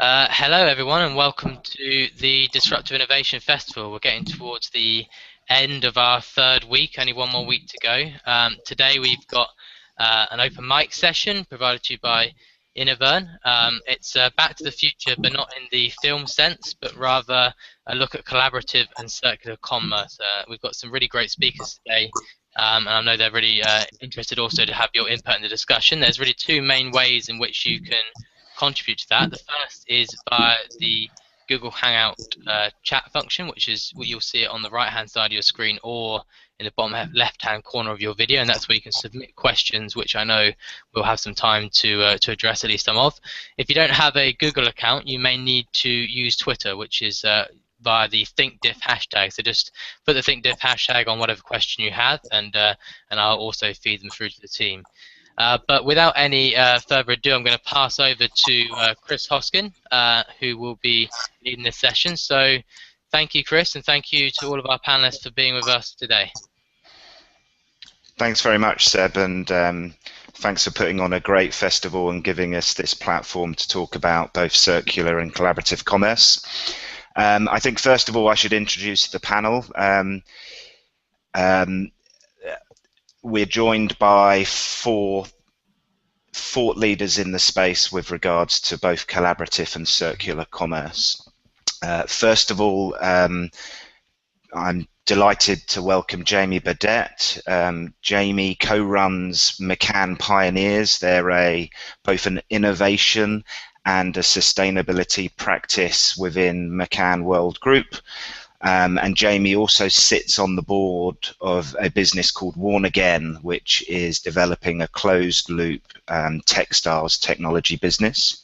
Hello everyone and welcome to the Disruptive Innovation Festival. We're getting towards the end of our third week, only one more week to go. Today we've got an open mic session provided to you by Innovern. It's back to the future, but not in the film sense, but rather a look at collaborative and circular commerce. We've got some really great speakers today, and I know they're really interested also to have your input in the discussion. There's really two main ways in which you can contribute to that. The first is by the Google Hangout chat function, which is what you'll see it on the right-hand side of your screen or in the bottom left-hand corner of your video, and that's where you can submit questions, which I know we'll have some time to address at least some of. If you don't have a Google account, you may need to use Twitter, which is via the ThinkDiff hashtag. So just put the ThinkDiff hashtag on whatever question you have, and I'll also feed them through to the team. But without any further ado, I'm going to pass over to Chris Hoskin, who will be leading this session. So thank you, Chris, and thank you to all of our panelists for being with us today. Thanks very much, Seb, and thanks for putting on a great festival and giving us this platform to talk about both circular and collaborative commerce. I think, first of all, I should introduce the panel. We're joined by four thought leaders in the space with regards to both collaborative and circular commerce. First of all, I'm delighted to welcome Jamie Burdett. Jamie co-runs McCann Pioneers. They're both an innovation and a sustainability practice within McCann World Group. And Jamie also sits on the board of a business called Worn Again, which is developing a closed-loop textiles technology business.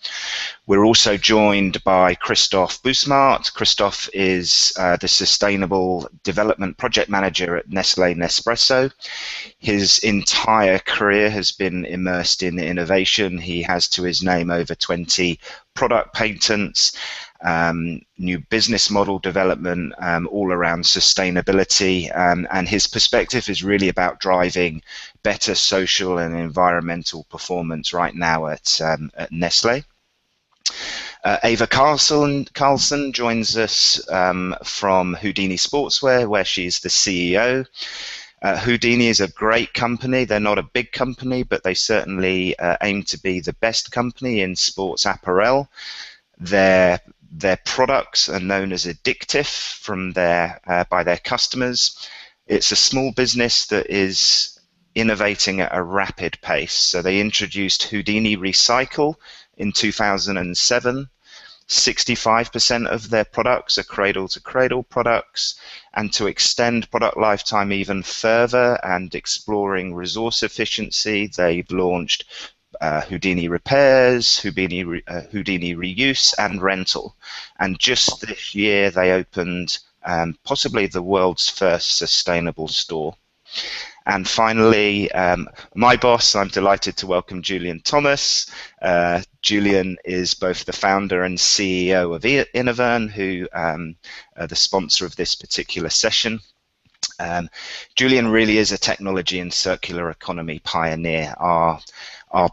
We're also joined by Christophe Bousmart. Christophe is the Sustainable Development Project Manager at Nestlé Nespresso. His entire career has been immersed in innovation. He has to his name over 20 product patents, new business model development, all around sustainability, and his perspective is really about driving better social and environmental performance right now at Nestlé. Ava Carlson joins us from Houdini Sportswear, where she's the CEO. Houdini is a great company. They're not a big company, but they certainly aim to be the best company in sports apparel. Their products are known as addictive by their customers. It's a small business that is innovating at a rapid pace. So they introduced Houdini Recycle in 2007. 65% of their products are cradle-to-cradle products, and to extend product lifetime even further and exploring resource efficiency, they've launched Houdini Repairs, Houdini Reuse, and Rental. And just this year they opened possibly the world's first sustainable store. And finally, my boss, I'm delighted to welcome Julian Thomas. Julian is both the founder and CEO of Innovern, who are the sponsor of this particular session. Julian really is a technology and circular economy pioneer. Our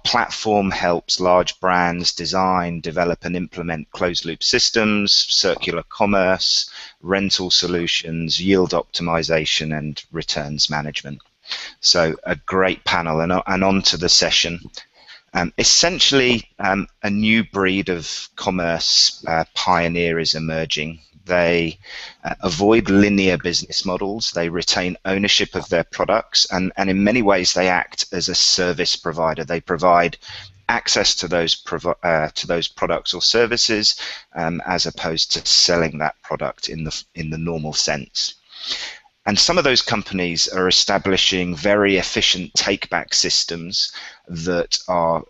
platform helps large brands design, develop and implement closed-loop systems, circular commerce, rental solutions, yield optimization and returns management. So a great panel, and on to the session. Essentially, a new breed of commerce pioneer is emerging. They avoid linear business models, they retain ownership of their products, and in many ways they act as a service provider. They provide access to those products or services as opposed to selling that product in the normal sense. And some of those companies are establishing very efficient take-back systems that are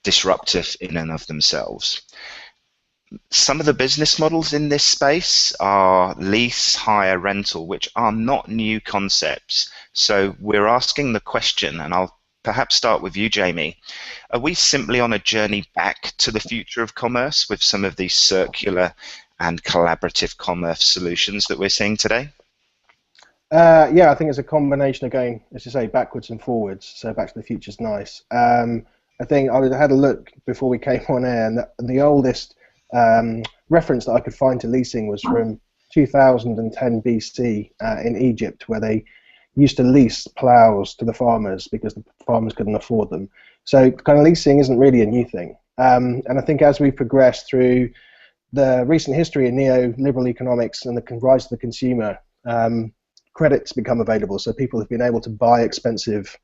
disruptive in and of themselves. Some of the business models in this space are lease, hire, rental, which are not new concepts. So we're asking the question, and I'll perhaps start with you, Jamie. Are we simply on a journey back to the future of commerce with some of these circular and collaborative commerce solutions that we're seeing today? Yeah, I think it's a combination of going, as you say, backwards and forwards. So Back to the Future is nice. I think I had a look before we came on air, and the oldest reference that I could find to leasing was from 2010 BC in Egypt, where they used to lease plows to the farmers because the farmers couldn't afford them. So kind of leasing isn't really a new thing. And I think as we progress through the recent history in neoliberal economics and the rise of the consumer, credits become available. So people have been able to buy expensive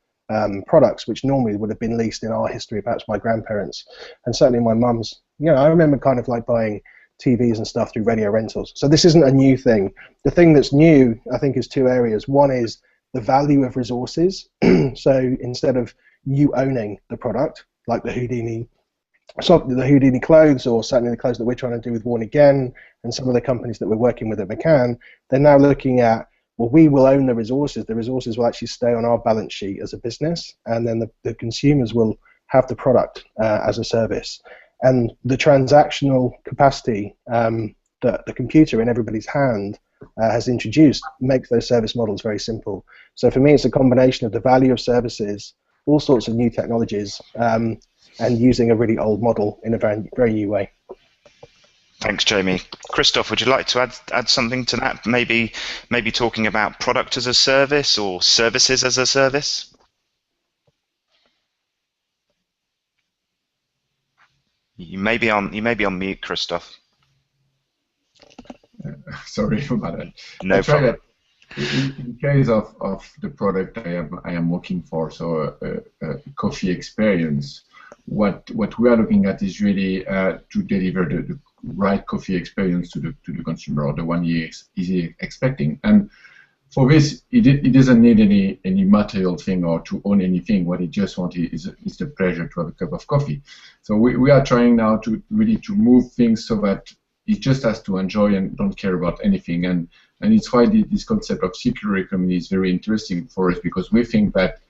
products, which normally would have been leased in our history, perhaps my grandparents, and certainly my mum's. I remember kind of like buying TVs and stuff through radio rentals. So this isn't a new thing. The thing that's new, I think, is two areas. One is the value of resources. So instead of you owning the product, like the Houdini clothes, or certainly the clothes that we're trying to do with Worn Again and some of the companies that we're working with at McCann, they're now looking at, well, we will own the resources. The resources will actually stay on our balance sheet as a business, and then the consumers will have the product as a service. And the transactional capacity that the computer in everybody's hand has introduced makes those service models very simple. So for me, it's a combination of the value of services, all sorts of new technologies, and using a really old model in a very, very new way. Thanks, Jamie. Christoph, would you like to add something to that? Maybe talking about product as a service or services as a service? You may be on mute, Christoph. Sorry about that. No problem. In case of the product I am working for, so a coffee experience, what we are looking at is really to deliver the right coffee experience to the consumer, or the one he is expecting. And for this, it doesn't need any material thing or to own anything. What he just wants is the pleasure to have a cup of coffee. So we are trying now to really move things so that he just has to enjoy and don't care about anything. And it's why this concept of circular economy is very interesting for us, because we think that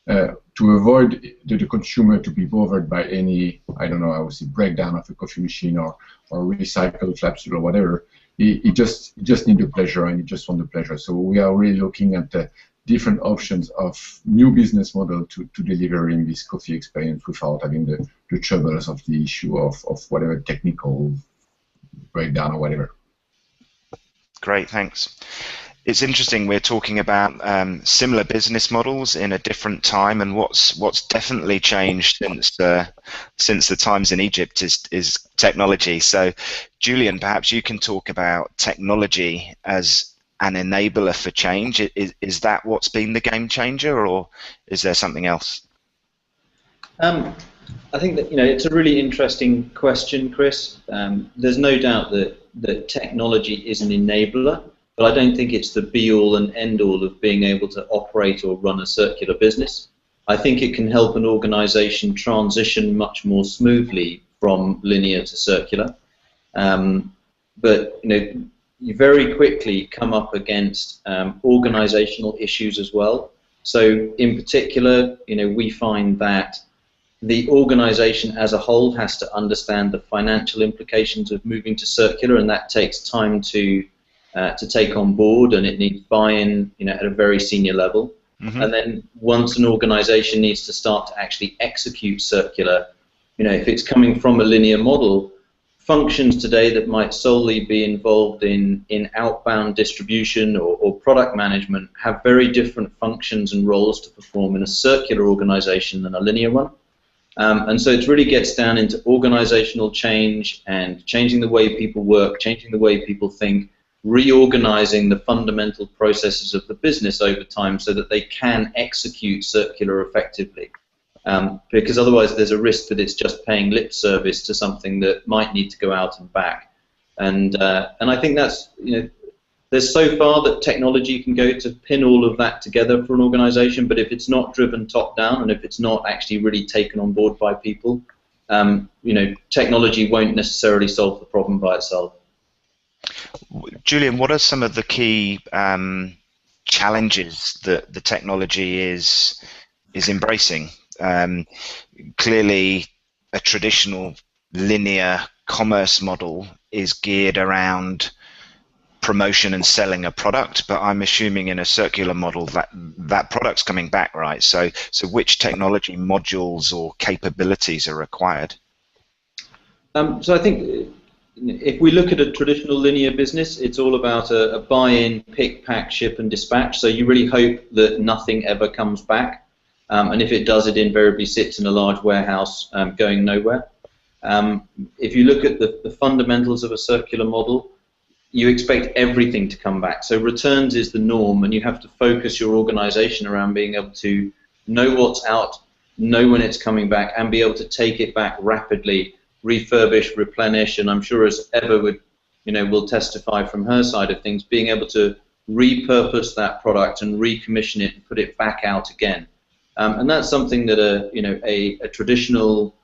to avoid the consumer to be bothered by any, I don't know, I would say breakdown of a coffee machine or recycled capsule or whatever, he just need the pleasure, and he just want the pleasure. So we are really looking at the different options of new business model to delivering this coffee experience without having the troubles of the issue of whatever technical breakdown or whatever. Great, thanks. It's interesting, we're talking about similar business models in a different time, and what's definitely changed since the times in Egypt is technology. So Julian, perhaps you can talk about technology as an enabler for change. Is that what's been the game changer, or is there something else? I think that it's a really interesting question, Chris. There's no doubt that technology is an enabler, but I don't think it's the be-all and end-all of being able to operate or run a circular business. I think it can help an organization transition much more smoothly from linear to circular. But you very quickly come up against organizational issues as well. So in particular, we find that the organization as a whole has to understand the financial implications of moving to circular, and that takes time to take on board, and it needs buy-in at a very senior level. Mm-hmm. And then once an organization needs to start to actually execute circular, if it's coming from a linear model, functions today that might solely be involved in outbound distribution or product management have very different functions and roles to perform in a circular organization than a linear one. And so it really gets down into organizational change and changing the way people work, changing the way people think, reorganizing the fundamental processes of the business over time so that they can execute circular effectively. Because otherwise there's a risk that it's just paying lip service to something that might need to go out and back. And I think that's, there's so far that technology can go to pin all of that together for an organization, but if it's not driven top down and if it's not actually really taken on board by people, technology won't necessarily solve the problem by itself. Julian, what are some of the key challenges that the technology is embracing? Clearly, a traditional linear commerce model is geared around promotion and selling a product, but I'm assuming in a circular model that that product's coming back, right? So which technology modules or capabilities are required? So I think if we look at a traditional linear business, it's all about a buy-in, pick, pack, ship, and dispatch. So you really hope that nothing ever comes back, and if it does, it invariably sits in a large warehouse going nowhere. If you look at the fundamentals of a circular model, you expect everything to come back. So returns is the norm, and you have to focus your organization around being able to know what's out, know when it's coming back, and be able to take it back rapidly, refurbish, replenish, and I'm sure as Eva will testify from her side of things, being able to repurpose that product and recommission it and put it back out again. And that's something that a traditional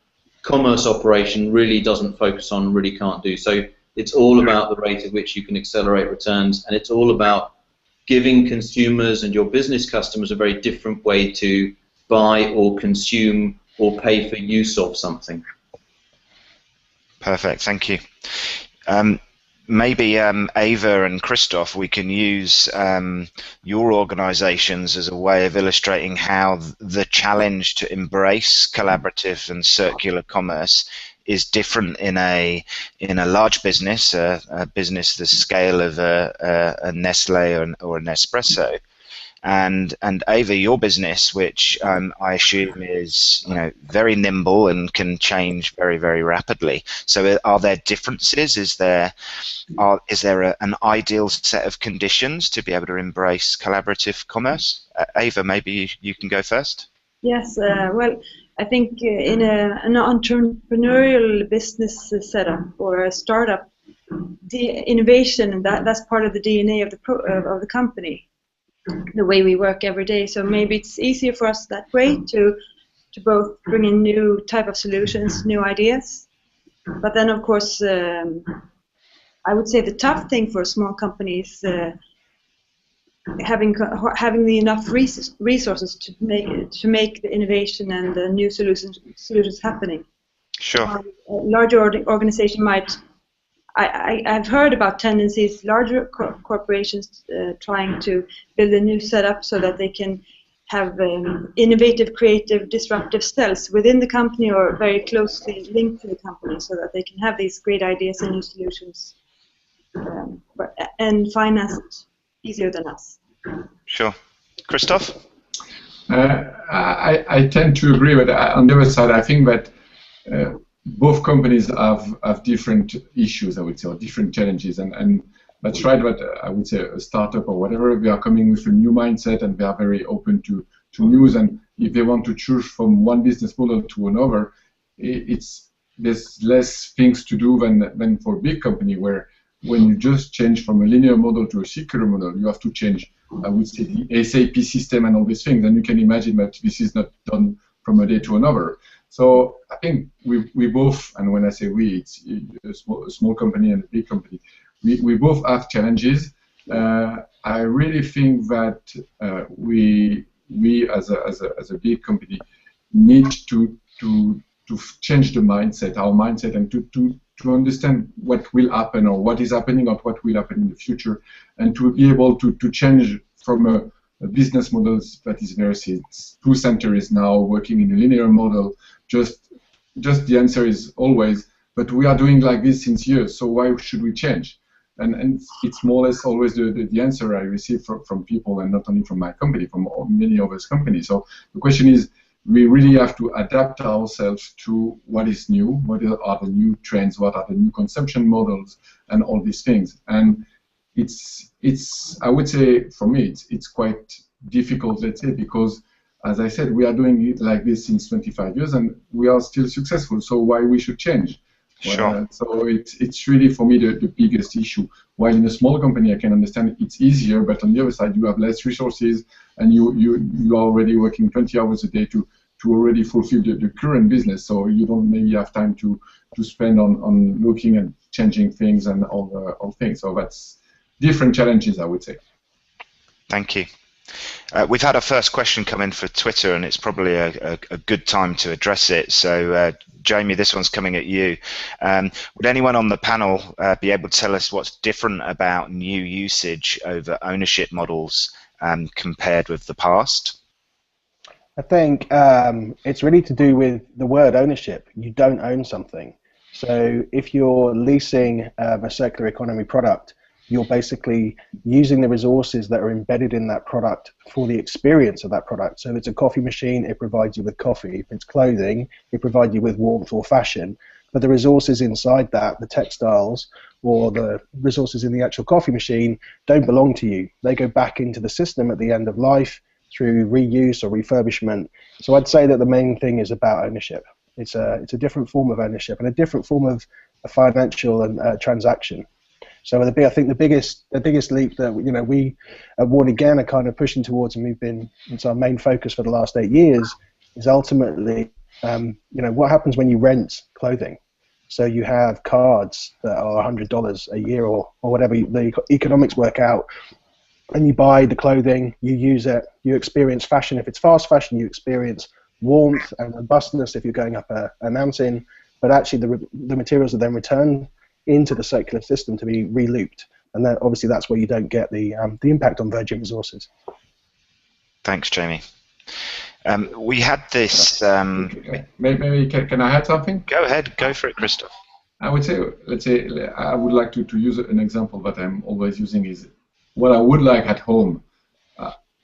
commerce operation really doesn't focus on, really can't do. So it's all about the rate at which you can accelerate returns, and it's all about giving consumers and your business customers a very different way to buy or consume or pay for use of something. Perfect, thank you. Maybe Eva and Christoph, we can use your organizations as a way of illustrating how the challenge to embrace collaborative and circular commerce is different in a large business, a business the scale of a Nestle or an Nespresso. And Eva, your business, which I assume is very nimble and can change very, very rapidly. So are there differences? Is there an ideal set of conditions to be able to embrace collaborative commerce? Eva, maybe you can go first. Yes. Well, I think in an entrepreneurial business setup or a startup, the innovation that's part of the DNA of the company. The way we work every day, so maybe it's easier for us that way to both bring in new type of solutions, new ideas. But then, of course, I would say the tough thing for a small company is having the enough resources to make the innovation and the new solutions happening. Sure. A larger organization might. I've heard about tendencies, larger corporations trying to build a new setup so that they can have innovative, creative, disruptive cells within the company or very closely linked to the company so that they can have these great ideas and new solutions and finance it easier than us. Sure. Christoph? I tend to agree, but on the other side, I think that both companies have different issues, I would say, or different challenges, and that's right. What I would say, a startup or whatever, they are coming with a new mindset, and they are very open to news. And if they want to choose from one business model to another, there's less things to do than for a big company, where when you just change from a linear model to a circular model, you have to change, I would say, the SAP system and all these things. And you can imagine that this is not done from a day to another. So I think we both, and when I say we, it's a small company and a big company, we both have challenges. I really think that we as a big company need to change the mindset, our mindset, and to understand what will happen or what is happening or what will happen in the future, and to be able to change from a business model that is very 2 centuries now working in a linear model. Just the answer is always, but we are doing like this since years, so why should we change? And it's more or less always the answer I receive from people, and not only from my company, from many other companies. So the question is, we really have to adapt ourselves to what is new, what are the new trends, what are the new consumption models, and all these things. And it's I would say, for me, it's quite difficult, let's say, because, as I said, we are doing it like this since 25 years, and we are still successful. So why we should change? Sure. So it's really, for me, the biggest issue. While in a small company, I can understand it's easier, but on the other side, you have less resources, and you are already working 20 hours a day to already fulfill the current business. So you don't maybe have time to spend on looking and changing things and all things. So that's different challenges, I would say. Thank you. We've had our first question come in for Twitter, and it's probably a good time to address it. So, Jamie, this one's coming at you. Would anyone on the panel be able to tell us what's different about new usage over ownership models compared with the past? I think it's really to do with the word ownership. You don't own something. So if you're leasing a circular economy product, you're basically using the resources that are embedded in that product for the experience of that product. So if it's a coffee machine, it provides you with coffee. If it's clothing, it provides you with warmth or fashion. But the resources inside that, the textiles or the resources in the actual coffee machine, don't belong to you. They go back into the system at the end of life through reuse or refurbishment. So I'd say that the main thing is about ownership. It's a different form of ownership and a different form of a financial and transaction. So I think the biggest leap that we at Warn Again are kind of pushing towards, and it's our main focus for the last 8 years, is ultimately what happens when you rent clothing. So you have cards that are $100 a year or whatever the economics work out, and you buy the clothing, you use it, you experience fashion. If it's fast fashion, you experience warmth and robustness if you're going up a mountain, but actually the materials are then returned into the circular system to be re-looped, and then obviously that's where you don't get the impact on virgin resources. Thanks, Jamie. We had this. Maybe can I add something? Go ahead, go for it, Christoph. I would say, let's say, I would like to use an example that I'm always using is what I would like at home.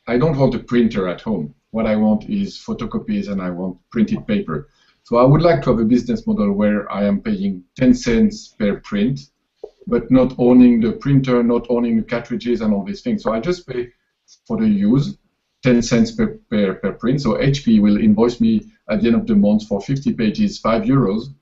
I don't want a printer at home. What I want is photocopies, and I want printed paper. So I would like to have a business model where I am paying 10 cents per print, but not owning the printer, not owning the cartridges and all these things. So I just pay for the use, 10 cents per print. So HP will invoice me at the end of the month for 50 pages, €5,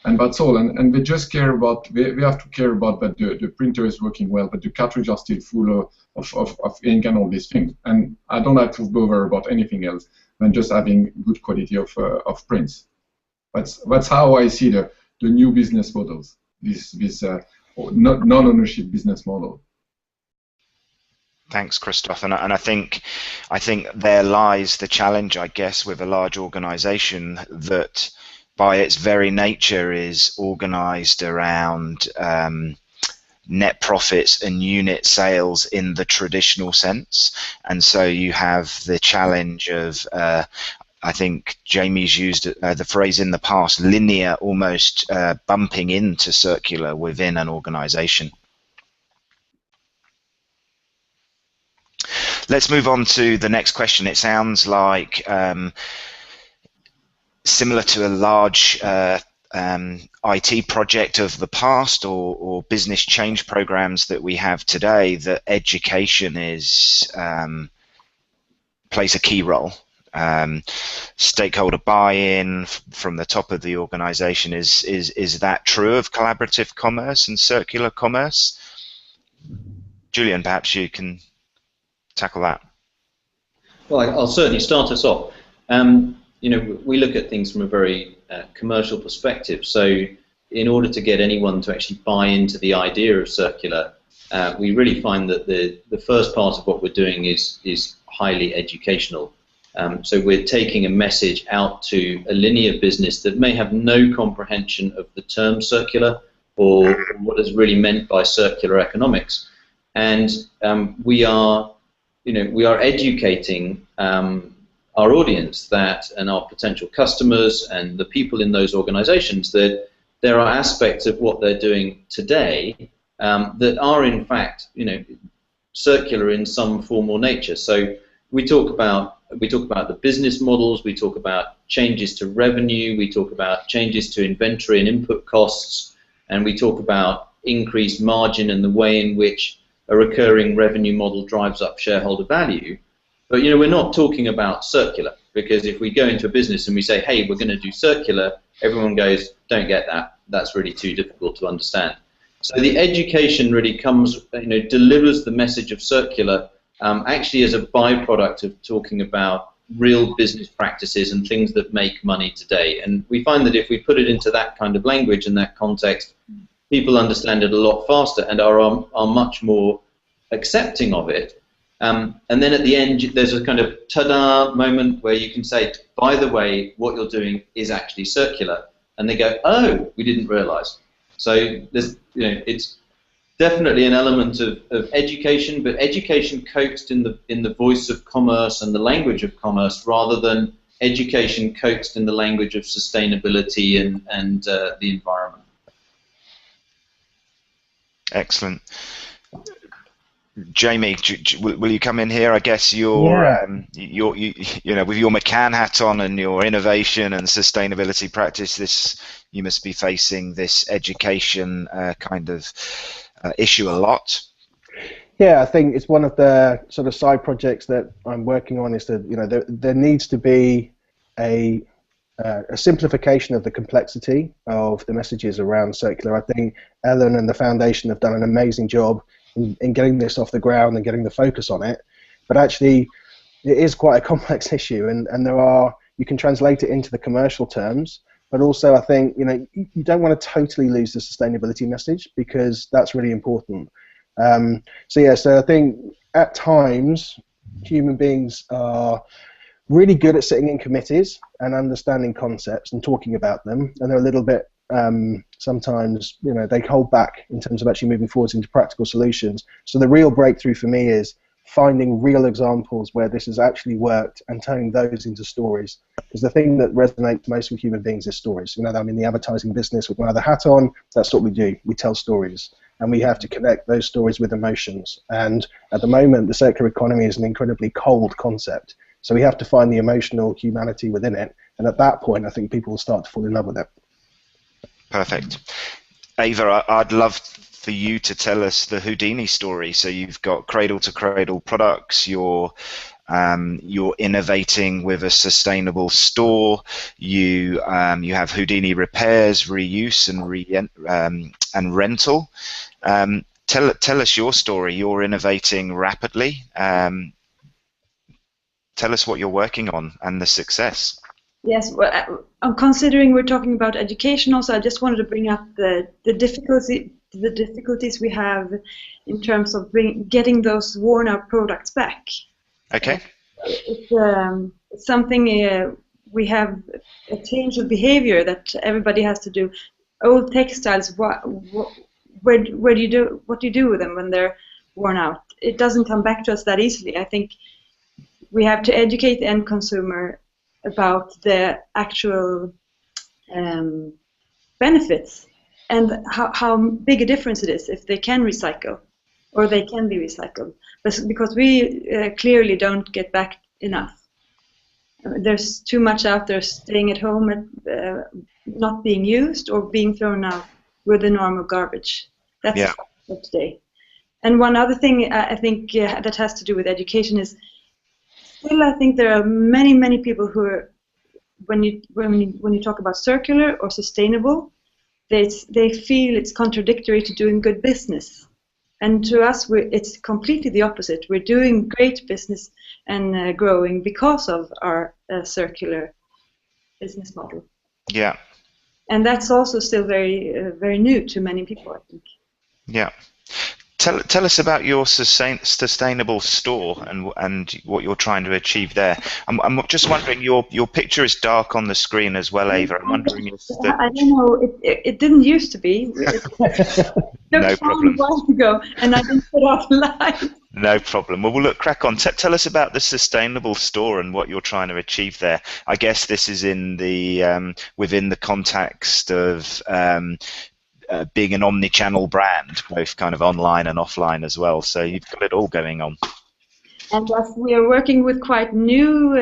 and that's all. And they just care about, they have to care about that the printer is working well, but the cartridges are still full of ink and all these things. And I don't have to bother about anything else than just having good quality of prints. That's how I see the new business models, this non-ownership business model. Thanks, Christoph. And I think there lies the challenge, I guess, with a large organization that by its very nature is organized around net profits and unit sales in the traditional sense. And so you have the challenge of I think Jamie's used the phrase in the past, linear, almost bumping into circular within an organization. Let's move on to the next question. It sounds like similar to a large IT project of the past or business change programs that we have today, that education plays a key role. Stakeholder buy-in from the top of the organization, is that true of collaborative commerce and circular commerce? Julian, perhaps you can tackle that. Well, I'll certainly start us off. We look at things from a very commercial perspective. So in order to get anyone to actually buy into the idea of circular, we really find that the first part of what we're doing is highly educational. So we're taking a message out to a linear business that may have no comprehension of the term circular or what is really meant by circular economics, and we are educating our audience and our potential customers and the people in those organizations that there are aspects of what they're doing today that are in fact circular in some form or nature. So we talk about the business models, we talk about changes to revenue, we talk about changes to inventory and input costs, and we talk about increased margin and the way in which a recurring revenue model drives up shareholder value. But we're not talking about circular, because if we go into a business and we say, hey, we're going to do circular, everyone goes, don't get that, that's really too difficult to understand. So the education really comes, delivers the message of circular actually as a byproduct of talking about real business practices and things that make money today. And we find that if we put it into that kind of language and that context, people understand it a lot faster and are much more accepting of it. And then at the end, there's a kind of ta-da moment where you can say, by the way, what you're doing is actually circular. And they go, oh, we didn't realize. So there's, it's definitely an element of education, but education coaxed in the voice of commerce and the language of commerce, rather than education coaxed in the language of sustainability and the environment. Excellent. Jamie, will you come in here? I guess you know, with your McCann hat on and your innovation and sustainability practice, you must be facing this education kind of issue a lot. Yeah, I think it's one of the sort of side projects that I'm working on. Is that there needs to be a simplification of the complexity of the messages around circular. I think Ellen and the foundation have done an amazing job in getting this off the ground and getting the focus on it. But actually, it is quite a complex issue, and you can translate it into the commercial terms. But also, I think you don't want to totally lose the sustainability message, because that's really important. So I think at times human beings are really good at sitting in committees and understanding concepts and talking about them, and they're a little bit sometimes they hold back in terms of actually moving forwards into practical solutions. So the real breakthrough for me is finding real examples where this has actually worked and turning those into stories. Because the thing that resonates most with human beings is stories. I'm in the advertising business with my other hat on. That's what we do. We tell stories, and we have to connect those stories with emotions. And at the moment, the circular economy is an incredibly cold concept. So we have to find the emotional humanity within it. And at that point, I think people will start to fall in love with it. Perfect. Ava, I'd love for you to tell us the Houdini story. So you've got cradle-to-cradle products. You're innovating with a sustainable store. You have Houdini repairs, reuse, and rental. Tell us your story. You're innovating rapidly. Tell us what you're working on and the success. Yes, well, considering we're talking about education also, I just wanted to bring up the difficulties we have in terms of getting those worn-out products back. Okay. It's something we have a change of behavior that everybody has to do. Old textiles, what do you do with them when they're worn out? It doesn't come back to us that easily. I think we have to educate the end consumer about the actual benefits and how big a difference it is if they can recycle or they can be recycled. Because we clearly don't get back enough. There's too much out there staying at home and not being used or being thrown out with the normal garbage. That's of today. And one other thing I think that has to do with education is still I think there are many people who are, when you talk about circular or sustainable, they feel it's contradictory to doing good business. And to us, it's completely the opposite. We're doing great business and growing because of our circular business model. Yeah. And that's also still very new to many people, I think. Yeah. Tell us about your sustainable store and what you're trying to achieve there. I'm just wondering, your picture is dark on the screen as well, Ava. I'm wondering if I don't know. It didn't used to be. No problem. A while ago, and I didn't put off the light. No problem. Well, look, crack on. Tell us about the sustainable store and what you're trying to achieve there. I guess this is in the within the context of being an omni-channel brand, both kind of online and offline as well. So you've got it all going on. And thus we are working with quite new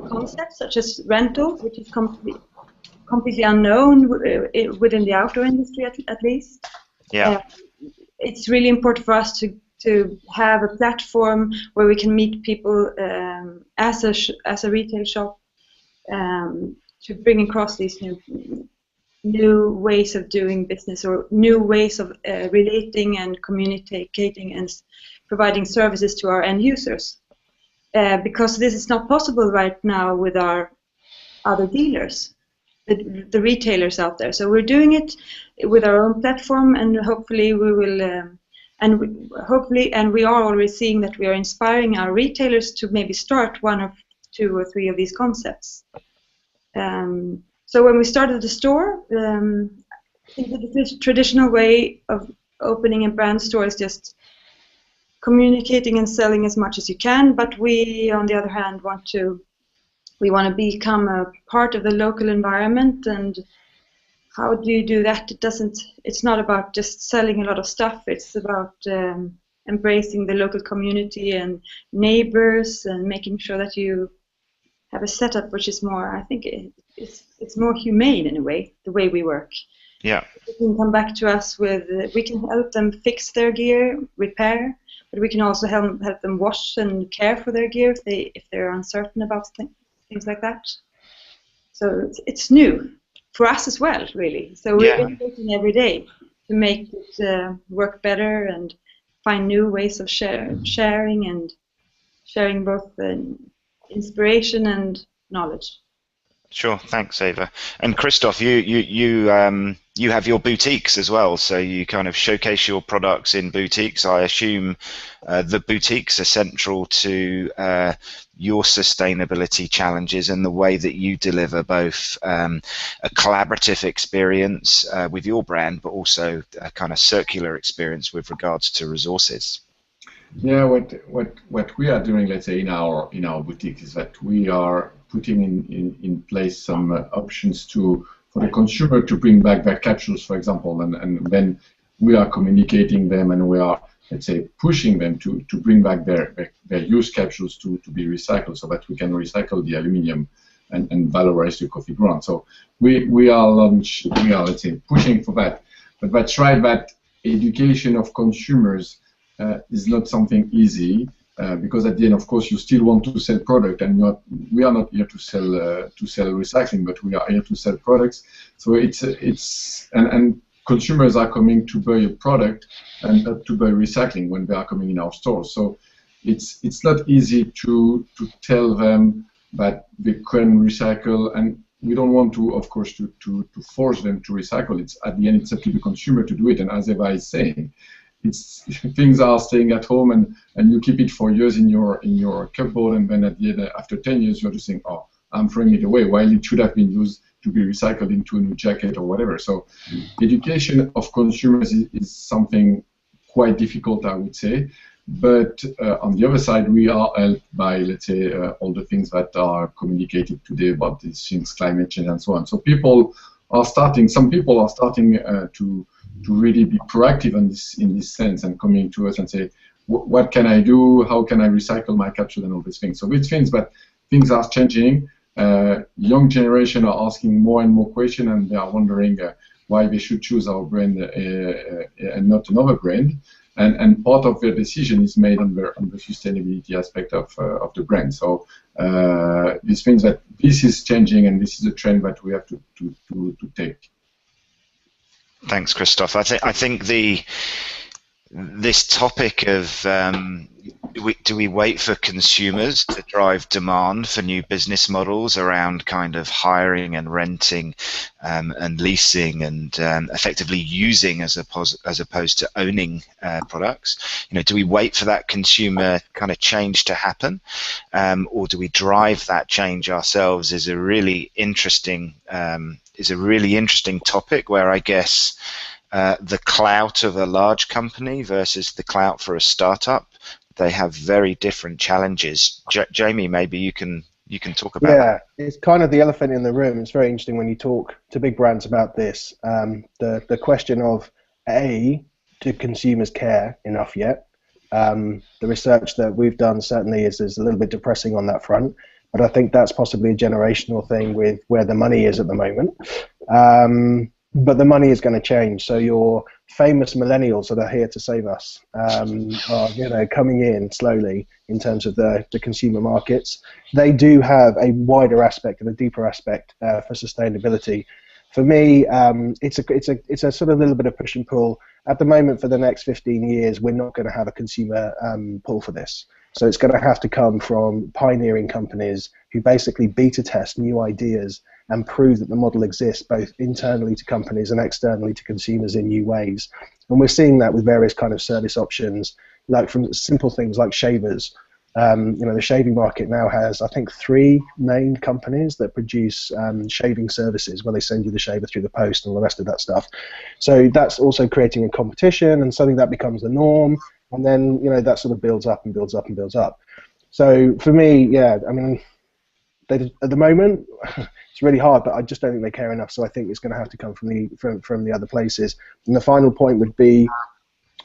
concepts, such as rental, which is completely unknown within the outdoor industry, at least. Yeah. It's really important for us to have a platform where we can meet people as a retail shop to bring across these new ways of doing business or new ways of relating and communicating and providing services to our end users. Because this is not possible right now with our other dealers, the retailers out there. So we're doing it with our own platform, and hopefully we will And hopefully, and we are already seeing that we are inspiring our retailers to maybe start one or two or three of these concepts. So when we started the store, I think the traditional way of opening a brand store is just communicating and selling as much as you can. But we, on the other hand, want to become a part of the local environment. And how do you do that? It's not about just selling a lot of stuff. It's about embracing the local community and neighbors and making sure that you have a setup which is more, I think it's more humane in a way, the way we work. Yeah. They can come back to us we can help them fix their gear, repair, but we can also help them wash and care for their gear if they're uncertain about things like that. So it's new for us as well, really. So we're innovating every day to make it work better and find new ways of sharing and sharing both inspiration and knowledge. Sure, thanks, Eva. And Christoph, you have your boutiques as well, so you kind of showcase your products in boutiques. I assume the boutiques are central to your sustainability challenges and the way that you deliver both a collaborative experience with your brand, but also a kind of circular experience with regards to resources. Yeah, what we are doing, let's say, in our boutique is that we are putting in place some options for the consumer to bring back their capsules, for example, and then we are communicating them and we are, let's say, pushing them to bring back their used capsules to be recycled, so that we can recycle the aluminium and valorize the coffee ground. So we are let's say, pushing for that. But that's right, that education of consumers is not something easy, because at the end, of course, you still want to sell product, and we are not here to sell recycling, but we are here to sell products. So and consumers are coming to buy a product and not to buy recycling when they are coming in our stores. So it's not easy to tell them that they can recycle, and we don't want to, of course, to force them to recycle. It's at the end, it's up to the consumer to do it. And as Eva is saying, things are staying at home, and you keep it for years in your cupboard, and then at the end, after 10 years, you're just saying, oh, I'm throwing it away, while it should have been used to be recycled into a new jacket or whatever. So education of consumers is something quite difficult, I would say. But on the other side, we are helped by, let's say, all the things that are communicated today about these things, climate change and so on. So some people are starting to really be proactive in this sense, and coming to us and say, what can I do? How can I recycle my capsule and all these things? So which means that things are changing. Young generation are asking more and more questions, and they are wondering why they should choose our brand and not another brand. And part of their decision is made on the sustainability aspect of the brand. So this means that this is changing, and this is a trend that we have to take. Thanks, Christoph. I think this topic of do we wait for consumers to drive demand for new business models around kind of hiring and renting and leasing and effectively using as opposed to owning products? Do we wait for that consumer kind of change to happen, or do we drive that change ourselves? Is a really interesting topic where I guess the clout of a large company versus the clout for a startup, they have very different challenges. Jamie, maybe you can talk about that. Yeah, it's kind of the elephant in the room. It's very interesting when you talk to big brands about this. The question of, do consumers care enough yet? The research that we've done certainly is a little bit depressing on that front, but I think that's possibly a generational thing with where the money is at the moment. But the money is going to change. So your famous millennials that are here to save us are coming in slowly in terms of the consumer markets. They do have a wider aspect and a deeper aspect for sustainability. For me, it's a sort of little bit of push and pull. At the moment, for the next 15 years, we're not going to have a consumer pull for this. So it's going to have to come from pioneering companies who basically beta test new ideas and prove that the model exists both internally to companies and externally to consumers in new ways. And we're seeing that with various kind of service options, like from simple things like shavers. The shaving market now has, I think, 3 main companies that produce shaving services where they send you the shaver through the post and all the rest of that stuff. So that's also creating a competition, and suddenly that becomes the norm, and then that sort of builds up and builds up and builds up. So for me, yeah, I mean, at the moment, it's really hard, but I just don't think they care enough. So I think it's going to have to come from the other places. And the final point would be,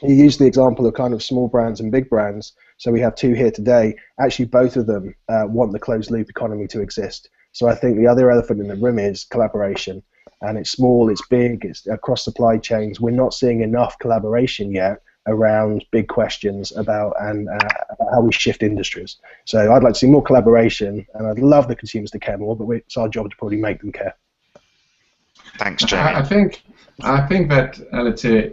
you use the example of kind of small brands and big brands. So we have 2 here today. Actually, both of them want the closed loop economy to exist. So I think the other elephant in the room is collaboration. And it's small, it's big, it's across supply chains. We're not seeing enough collaboration yet around big questions about how we shift industries. So I'd like to see more collaboration, and I'd love the consumers to care more, but it's our job to probably make them care. Thanks, Jamie. I think that let's say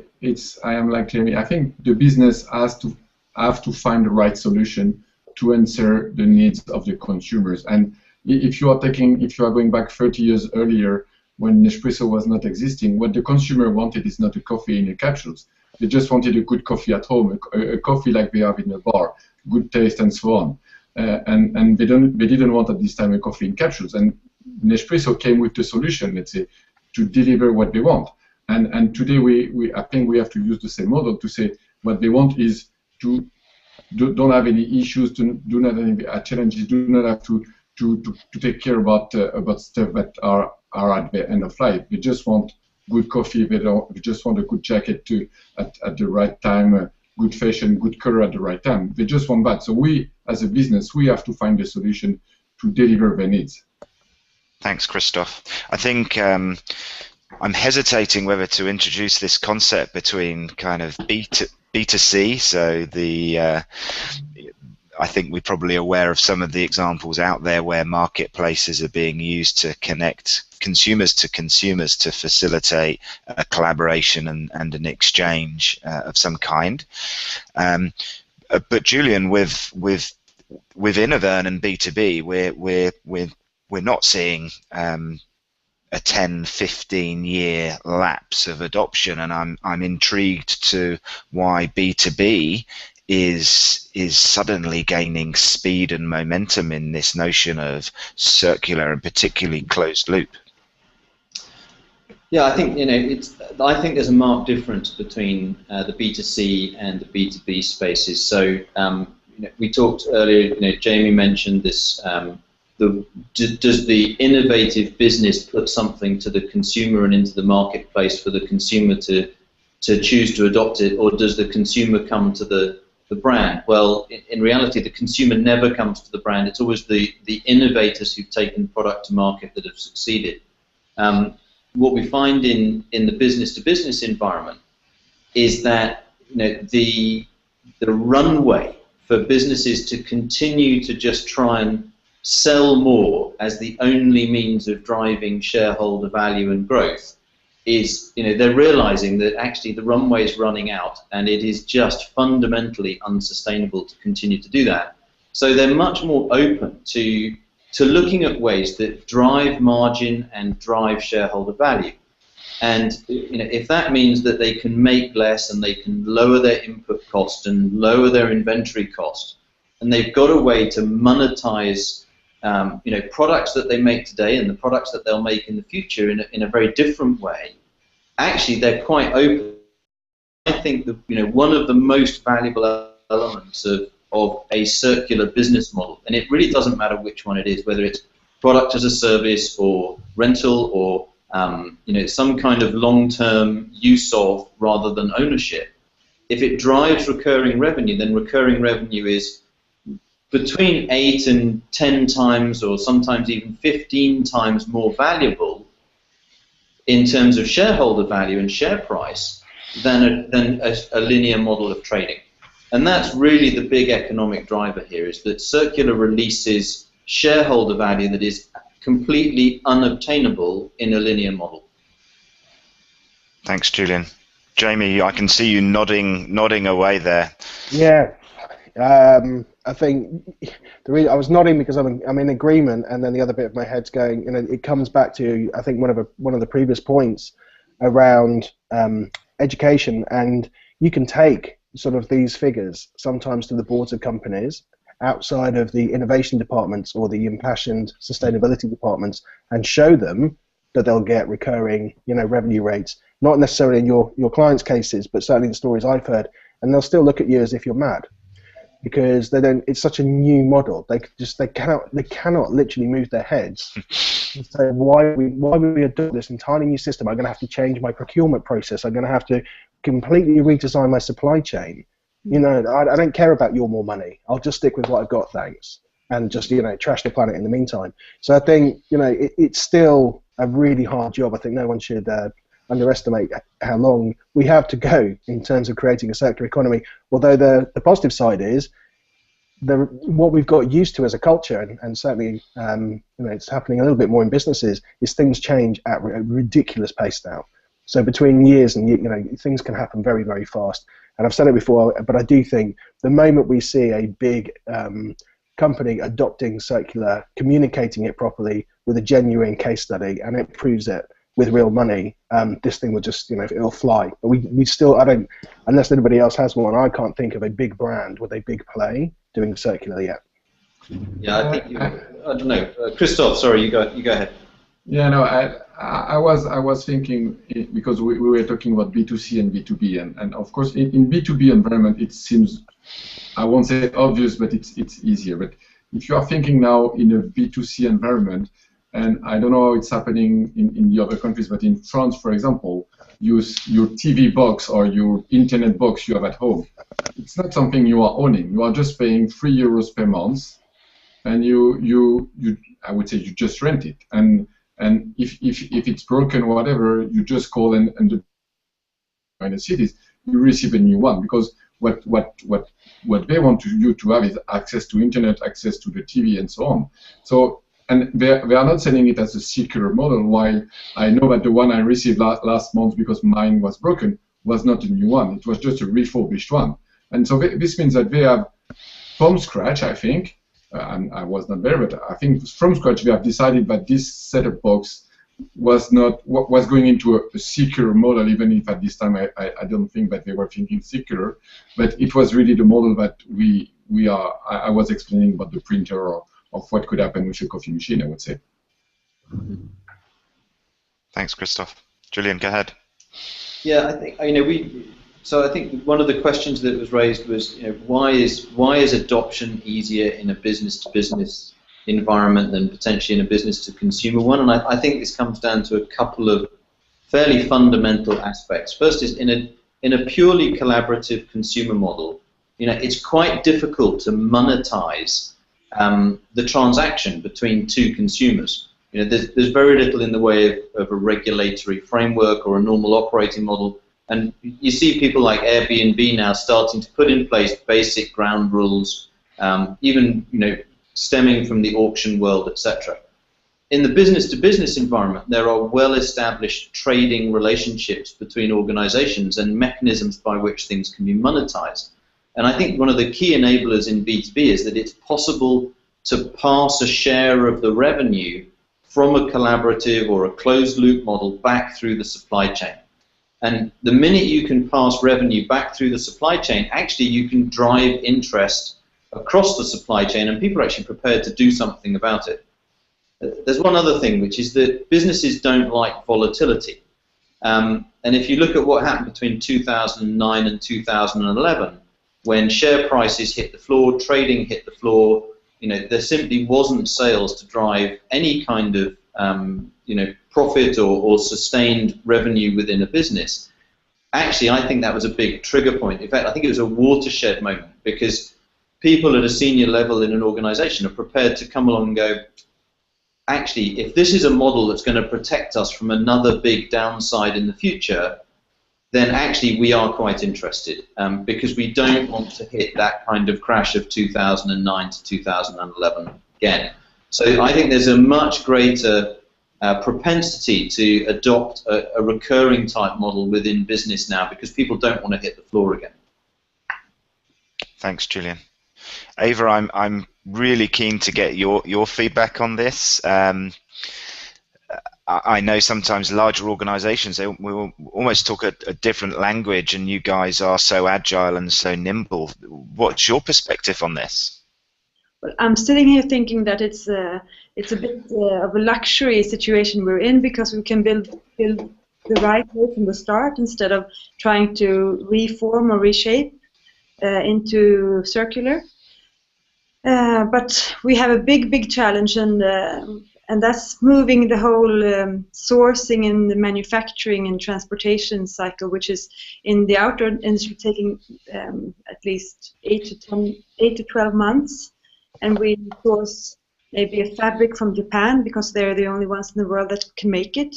I am like Jamie. I think the business have to find the right solution to answer the needs of the consumers. And if you are going back 30 years earlier, when Nespresso was not existing, what the consumer wanted is not a coffee in a capsules. They just wanted a good coffee at home, a coffee like they have in a bar, good taste and so on. And they didn't want at this time a coffee in capsules. And Nespresso came with the solution, let's say, to deliver what they want. And today I think we have to use the same model to say what they want is don't have any issues, do not have any challenges, do not have to take care about stuff that are at the end of life. They just want good coffee. They just want a good jacket at the right time, good fashion, good color at the right time. They just want that. So we, as a business, we have to find a solution to deliver their needs. Thanks, Christophe. I think I'm hesitating whether to introduce this concept between kind of B2C, so I think we're probably aware of some of the examples out there where marketplaces are being used to connect consumers to facilitate a collaboration and an exchange of some kind. But Julian, with Innovern and B2B, we're not seeing a 10-15 year lapse of adoption, and I'm intrigued to why B2B is suddenly gaining speed and momentum in this notion of circular and particularly closed loop. Yeah, I think I think there's a marked difference between the B2C and the B2B spaces. So we talked earlier. Jamie mentioned this. Does the innovative business put something to the consumer and into the marketplace for the consumer to choose to adopt it, or does the consumer come to the brand? Well, in reality, the consumer never comes to the brand. It's always the innovators who've taken product to market that have succeeded. What we find in the business-to-business environment is that the runway for businesses to continue to just try and sell more as the only means of driving shareholder value and growth is, they're realizing that actually the runway is running out and it is just fundamentally unsustainable to continue to do that. So they're much more open to looking at ways that drive margin and drive shareholder value. And if that means that they can make less and they can lower their input cost and lower their inventory cost, and they've got a way to monetize products that they make today and the products that they'll make in the future in a very different way, actually they're quite open. I think that one of the most valuable elements of a circular business model, and it really doesn't matter which one it is, whether it's product as a service or rental or some kind of long-term use of rather than ownership. If it drives recurring revenue, then recurring revenue is between 8 and 10 times, or sometimes even 15 times more valuable in terms of shareholder value and share price than a linear model of trading. And that's really the big economic driver here, is that circular releases shareholder value that is completely unobtainable in a linear model. Thanks, Julian. Jamie, I can see you nodding away there. Yeah. I think I was nodding because I'm in agreement, and then the other bit of my head's going. It comes back to, I think, one of the previous points around education, and you can take sort of these figures sometimes to the boards of companies outside of the innovation departments or the impassioned sustainability departments, and show them that they'll get recurring, revenue rates, not necessarily in your clients' cases, but certainly in the stories I've heard, and they'll still look at you as if you're mad, because they don't. It's such a new model. They cannot literally move their heads and say, why would we adopt this entirely new system? I'm going to have to change my procurement process. I'm going to have to completely redesign my supply chain. I don't care about your more money. I'll just stick with what I've got, thanks, and just trash the planet in the meantime. So I think it's still a really hard job. I think no one should underestimate how long we have to go in terms of creating a circular economy. Although the positive side is what we've got used to as a culture, and certainly it's happening a little bit more in businesses, is things change at a ridiculous pace now. So between years and things can happen very, very fast. And I've said it before, but I do think the moment we see a big company adopting circular, communicating it properly with a genuine case study, and it proves it with real money, this thing will just, it'll fly. But we still, unless anybody else has one, I can't think of a big brand with a big play doing circular yet. Yeah, I think I don't know, Christoph. Sorry, you go ahead. Yeah, no, I was thinking, because we were talking about B2C and B2B, and of course in B2B environment it seems, I won't say obvious, but it's easier. But if you are thinking now in a B2C environment, and I don't know how it's happening in the other countries, but in France, for example, your TV box or your internet box you have at home, it's not something you are owning. You are just paying €3 per month, and you I would say you just rent it. And if it's broken or whatever, you just call and in the cities you receive a new one, because what they want you to have is access to internet, access to the TV, and so on. So. And they are not selling it as a circular model, while I know that the one I received last month, because mine was broken, was not a new one. It was just a refurbished one. And so this means that they have, from scratch, I think, and I was not there, but I think from scratch they have decided that this setup box was going into a circular model, even if at this time I don't think that they were thinking circular, but it was really the model that I was explaining about the printer, or of what could happen with a coffee machine, I would say. Thanks, Christoph. Julian, go ahead. Yeah, I think So I think one of the questions that was raised was, why is adoption easier in a business-to-business environment than potentially in a business-to-consumer one? And I think this comes down to a couple of fairly fundamental aspects. First is in a purely collaborative consumer model, it's quite difficult to monetize the transaction between two consumers. There's very little in the way of a regulatory framework or a normal operating model, and you see people like Airbnb now starting to put in place basic ground rules, even stemming from the auction world, etc. In the business-to-business environment, there are well-established trading relationships between organizations and mechanisms by which things can be monetized. And I think one of the key enablers in B2B is that it's possible to pass a share of the revenue from a collaborative or a closed-loop model back through the supply chain. And the minute you can pass revenue back through the supply chain, actually you can drive interest across the supply chain, and people are actually prepared to do something about it. There's one other thing, which is that businesses don't like volatility. And if you look at what happened between 2009 and 2011, when share prices hit the floor, trading hit the floor, there simply wasn't sales to drive any kind of profit or sustained revenue within a business. Actually, I think that was a big trigger point. In fact, I think it was a watershed moment, because people at a senior level in an organization are prepared to come along and go, actually, if this is a model that's going to protect us from another big downside in the future, then actually we are quite interested, because we don't want to hit that kind of crash of 2009 to 2011 again. So I think there's a much greater propensity to adopt a recurring type model within business now, because people don't want to hit the floor again. Thanks, Julian. Ava, I'm really keen to get your feedback on this. I know sometimes larger organisations, they will almost talk a different language, and you guys are so agile and so nimble. What's your perspective on this? Well, I'm sitting here thinking that it's a bit of a luxury situation we're in, because we can build the right way from the start instead of trying to reform or reshape into circular. But we have a big challenge, and that's moving the whole sourcing and the manufacturing and transportation cycle, which is in the outdoor industry taking at least 8 to 12 months. And we source maybe a fabric from Japan because they're the only ones in the world that can make it,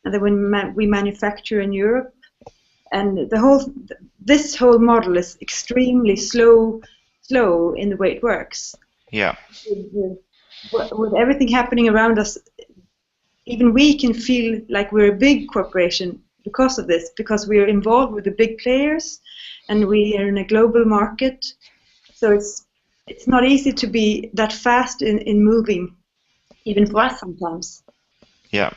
and then we manufacture in Europe. And this whole model is extremely slow in the way it works. Yeah. With everything happening around us, even we can feel like we're a big corporation because of this, because we are involved with the big players, and we are in a global market. So it's not easy to be that fast in moving, even for us sometimes. Yeah.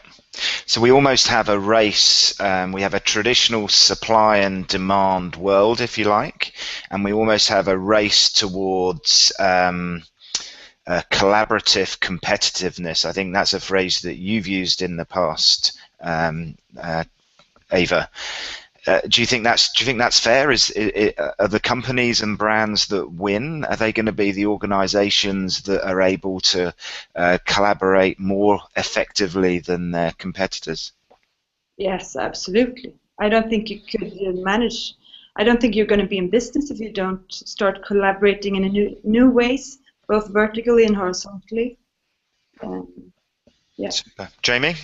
So we almost have a race. We have a traditional supply and demand world, if you like, and we almost have a race towards collaborative competitiveness. I think that's a phrase that you've used in the past, Eva. Do you think that's fair? Are the companies and brands that win, are they going to be the organisations that are able to collaborate more effectively than their competitors? Yes, absolutely. I don't think you could manage. I don't think you're going to be in business if you don't start collaborating in new ways, both vertically and horizontally. Yeah. Super. Jamie?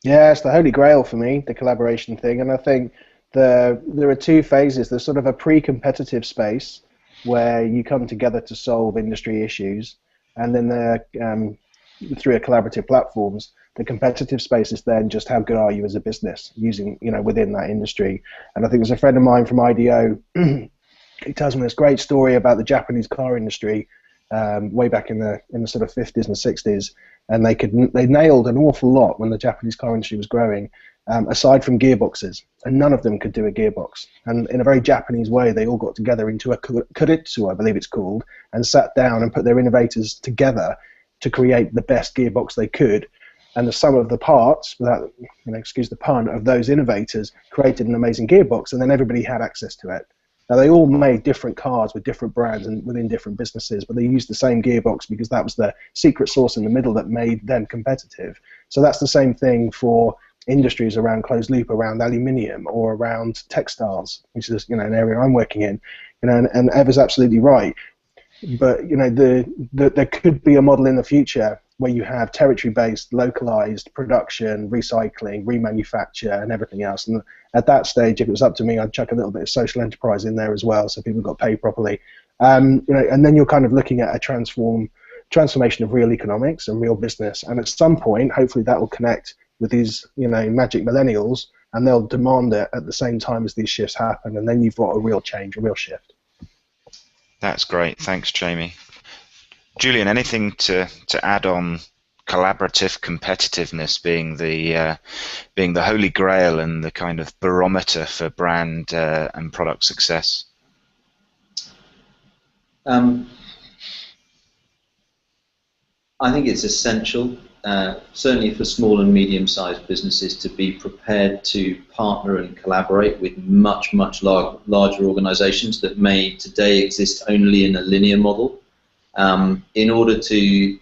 Yeah, it's the holy grail for me, the collaboration thing, and I think there are two phases. There's sort of a pre-competitive space where you come together to solve industry issues, and then through a collaborative platforms. The competitive space is then just how good are you as a business using, within that industry. And I think there's a friend of mine from IDEO. He tells me this great story about the Japanese car industry way back in the sort of 50s and 60s, and they nailed an awful lot when the Japanese car industry was growing. Aside from gearboxes, and none of them could do a gearbox. And in a very Japanese way, they all got together into a kuritsu, I believe it's called, and sat down and put their innovators together to create the best gearbox they could. And the sum of the parts, without, excuse the pun, of those innovators created an amazing gearbox, and then everybody had access to it. Now, they all made different cars with different brands and within different businesses, but they used the same gearbox because that was the secret sauce in the middle that made them competitive. So that's the same thing for industries around closed loop, around aluminium, or around textiles, which is an area I'm working in. And Eva's absolutely right. But there could be a model in the future where you have territory-based, localized production, recycling, remanufacture, and everything else. And at that stage, if it was up to me, I'd chuck a little bit of social enterprise in there as well, so people got paid properly. And then you're kind of looking at a transformation of real economics and real business. And at some point, hopefully, that will connect with these, magic millennials, and they'll demand it at the same time as these shifts happen. And then you've got a real change, a real shift. That's great. Thanks, Jamie. Julian, anything to add on collaborative competitiveness being the holy grail and the kind of barometer for brand and product success? I think it's essential, certainly for small and medium-sized businesses, to be prepared to partner and collaborate with much larger organizations that may today exist only in a linear model, in order to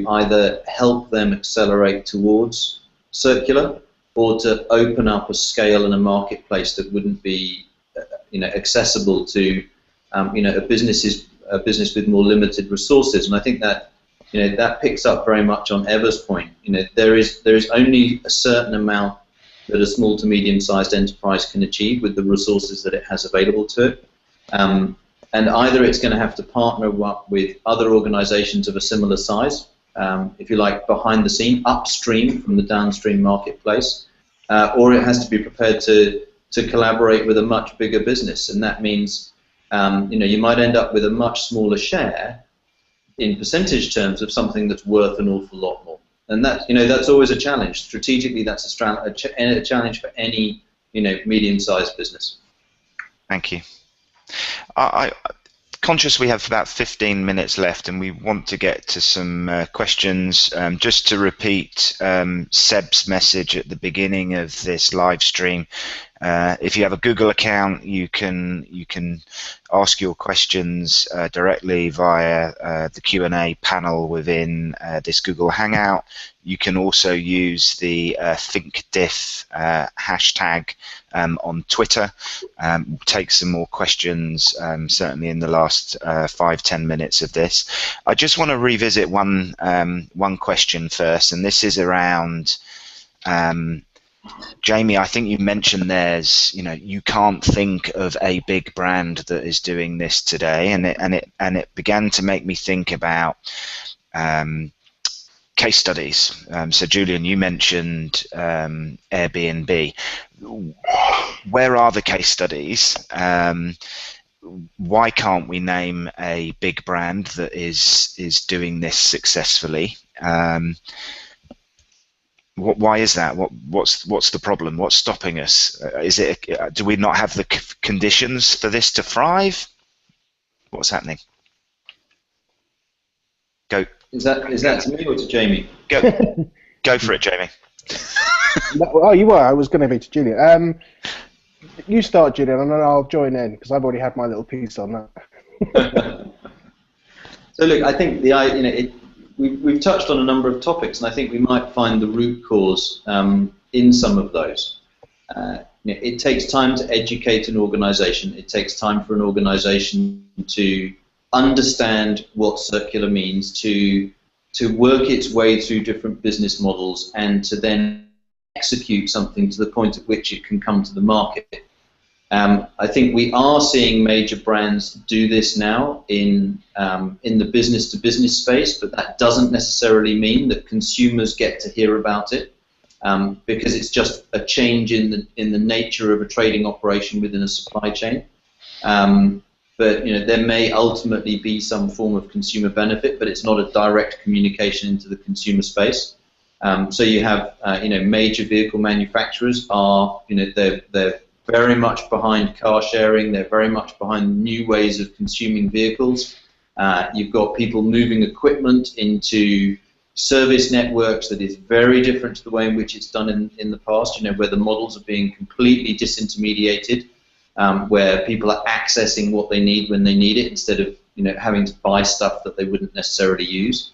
either help them accelerate towards circular, or to open up a scale and a marketplace that wouldn't be accessible to a business with more limited resources. And I think that that picks up very much on Eva's point. There is only a certain amount that a small to medium-sized enterprise can achieve with the resources that it has available to it. And either it's going to have to partner up with other organizations of a similar size, if you like, behind the scene, upstream from the downstream marketplace, or it has to be prepared to collaborate with a much bigger business. And that means you might end up with a much smaller share, in percentage terms of something that's worth an awful lot more. And that, that's always a challenge. Strategically, that's a challenge for any, medium-sized business. Thank you. I conscious we have about 15 minutes left, and we want to get to some questions. Just to repeat Seb's message at the beginning of this live stream, if you have a Google account, you can ask your questions directly via the Q&A panel within this Google Hangout. You can also use the ThinkDiff hashtag on Twitter. Take some more questions, certainly in the last 5-10 minutes of this. I just want to revisit one question first, and this is around Jamie. I think you mentioned you can't think of a big brand that is doing this today, and it began to make me think about case studies. So Julian, you mentioned Airbnb. Where are the case studies? Why can't we name a big brand that is doing this successfully? Why is that? What's the problem? What's stopping us? Do we not have the conditions for this to thrive? What's happening? Go. Is that to me or to Jamie? Go for it, Jamie. Oh, you were. I was going to be to Julian. You start, Julian, and then I'll join in because I've already had my little piece on that. So look, I think we've touched on a number of topics, and I think we might find the root cause in some of those. It takes time to educate an organization. It takes time for an organization to understand what circular means, to work its way through different business models, and to then execute something to the point at which it can come to the market. I think we are seeing major brands do this now in the business-to-business space, but that doesn't necessarily mean that consumers get to hear about it, because it's just a change in the nature of a trading operation within a supply chain. But there may ultimately be some form of consumer benefit, but it's not a direct communication into the consumer space. So you have major vehicle manufacturers are they're very much behind car sharing. They're very much behind new ways of consuming vehicles. You've got people moving equipment into service networks that is very different to the way in which it's done in the past. Where the models are being completely disintermediated. Where people are accessing what they need when they need it instead of having to buy stuff that they wouldn't necessarily use.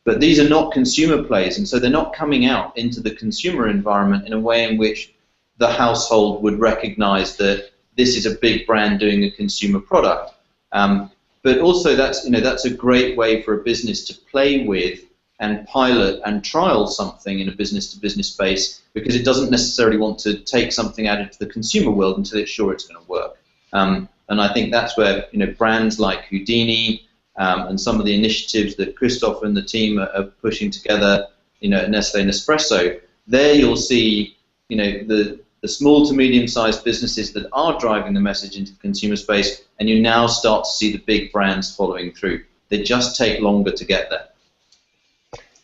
But these are not consumer plays, and so they're not coming out into the consumer environment in a way in which the household would recognize that this is a big brand doing a consumer product. But also that's a great way for a business to play with and pilot and trial something in a business-to-business space, because it doesn't necessarily want to take something out into the consumer world until it's sure it's going to work. And I think that's where brands like Houdini and some of the initiatives that Christoph and the team are pushing together, at Nestlé and Nespresso, there you'll see the small to medium-sized businesses that are driving the message into the consumer space, and you now start to see the big brands following through. They just take longer to get there.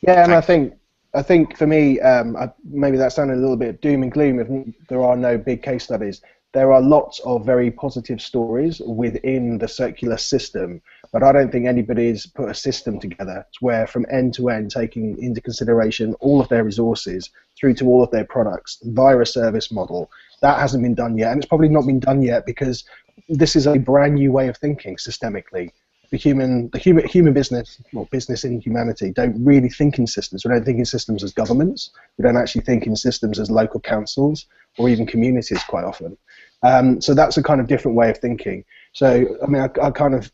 Yeah, and I think for me, maybe that sounded a little bit doom and gloom if there are no big case studies. There are lots of very positive stories within the circular system, but I don't think anybody's put a system together where from end to end, taking into consideration all of their resources through to all of their products via a service model. That hasn't been done yet, and it's probably not been done yet because this is a brand new way of thinking systemically. The human business, well, business in humanity, don't really think in systems. We don't think in systems as governments. We don't actually think in systems as local councils or even communities quite often. So that's a kind of different way of thinking. So, I mean, I kind of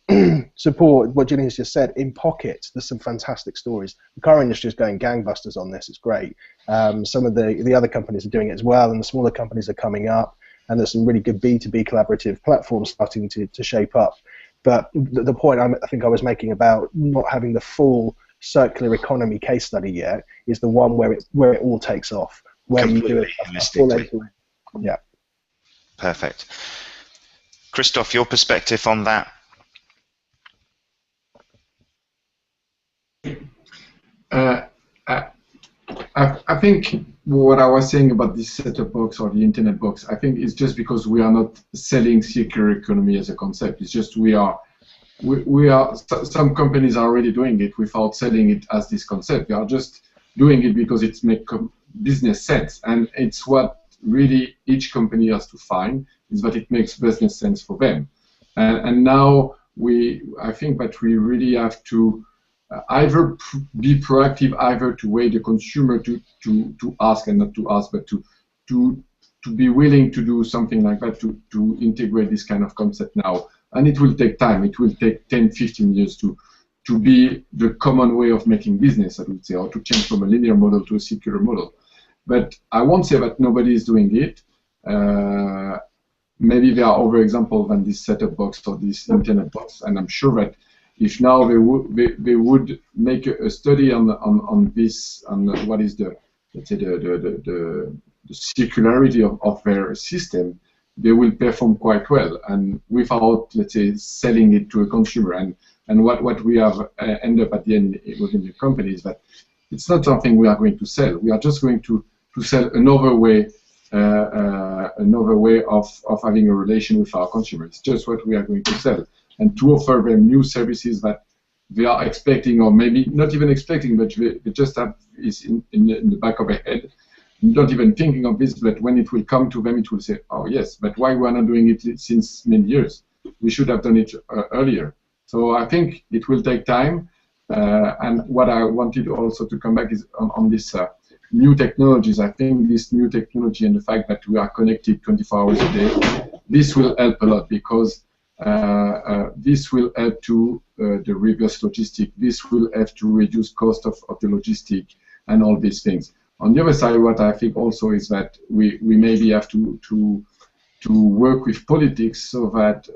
support what Julian's just said. In pockets, there's some fantastic stories. The car industry is going gangbusters on this. It's great. Some of the other companies are doing it as well, and the smaller companies are coming up, and there's some really good B2B collaborative platforms starting to shape up. But the point I think I was making about not having the full circular economy case study yet is the one where it all takes off, where you do it full end-to-end. Yeah. Perfect. Christoph, your perspective on that? I think what I was saying about this set-top box or the internet box, I think it's just because we are not selling circular economy as a concept. It's just we are some companies are already doing it without selling it as this concept. They are just doing it because it makes business sense, and it's what really each company has to find is that it makes business sense for them. And now I think that we really have to either be proactive, either to wait the consumer to ask and not to ask, but to be willing to do something like that, to integrate this kind of concept now. And it will take time. It will take 10, 15 years to be the common way of making business, I would say, or to change from a linear model to a circular model. But I won't say that nobody is doing it. Maybe there are other examples than this set-top box or this internet box, and I'm sure that if now they would make a study on this, on what is the, let's say, the circularity of their system, they will perform quite well, and without, let's say, selling it to a consumer. And what we have end up at the end within the company is that it's not something we are going to sell. We are just going to sell another way of having a relation with our consumers. It's just what we are going to sell, and to offer them new services that they are expecting, or maybe not even expecting, but they just have is in the back of their head, not even thinking of this, but when it will come to them, it will say, oh yes, but why we are not doing it since many years? We should have done it earlier. So I think it will take time, and what I wanted also to come back is on this new technologies. I think this new technology and the fact that we are connected 24 hours a day, this will help a lot, because this will help to the reverse logistic. This will help to reduce cost of the logistic and all these things. On the other side, what I think also is that we maybe have to work with politics so that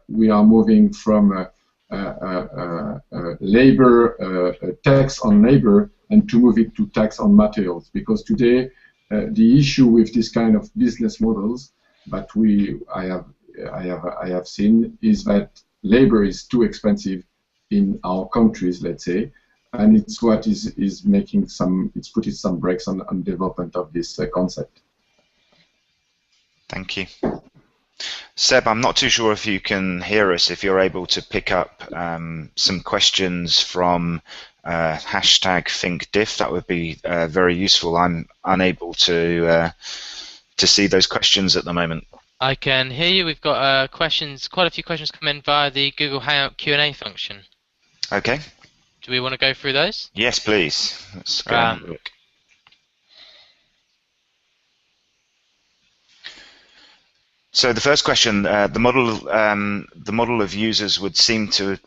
we are moving from labor tax on labor and to move it to tax on materials, because today the issue with this kind of business models that I have seen is that labor is too expensive in our countries, let's say, and it's what is making it's putting some brakes on development of this concept. Thank you. Seb, I'm not too sure if you can hear us, if you're able to pick up some questions from #ThinkDiff, that would be very useful. I'm unable to see those questions at the moment. I can hear you. We've got questions, quite a few questions come in via the Google Hangout Q&A function. Okay. Do we want to go through those? Yes, please. Let's go and have a look. So the first question, the model of uses would seem to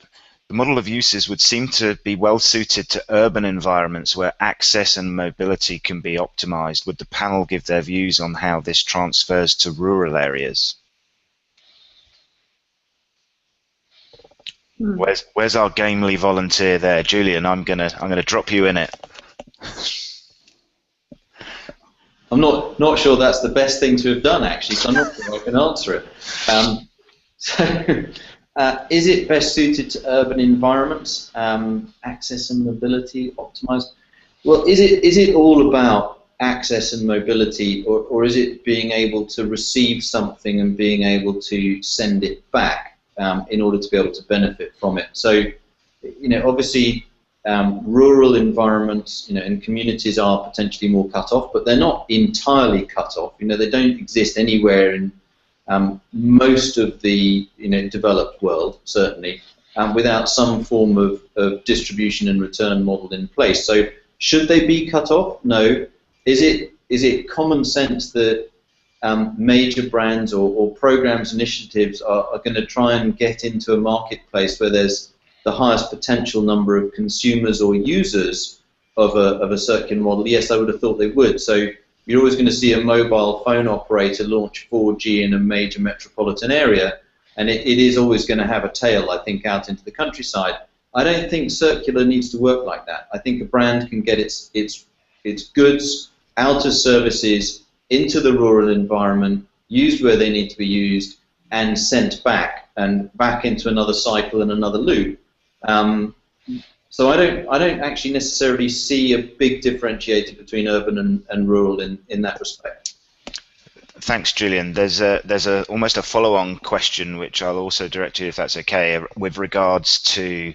be well suited to urban environments where access and mobility can be optimized. Would the panel give their views on how this transfers to rural areas? Where's our gamely volunteer there, Julian? I'm gonna drop you in it. I'm not sure that's the best thing to have done, actually, so I'm not sure I can answer it. Is it best suited to urban environments? Access and mobility optimized? Well, is it all about access and mobility, or is it being able to receive something and being able to send it back in order to be able to benefit from it? So, obviously, rural environments, and communities are potentially more cut off, but they're not entirely cut off. They don't exist anywhere in most of the developed world, certainly, without some form of distribution and return model in place. So, should they be cut off? No. Is it common sense that major brands or programs, initiatives are going to try and get into a marketplace where there's the highest potential number of consumers or users of a circular model? Yes, I would have thought they would. So you're always going to see a mobile phone operator launch 4G in a major metropolitan area, and it is always going to have a tail, I think, out into the countryside. I don't think circular needs to work like that. I think a brand can get its goods out of services into the rural environment, used where they need to be used, and sent back and back into another cycle and another loop. So I don't actually necessarily see a big differentiator between urban and rural in that respect. Thanks, Julian. There's a almost a follow-on question which I'll also direct to you, if that's okay, with regards to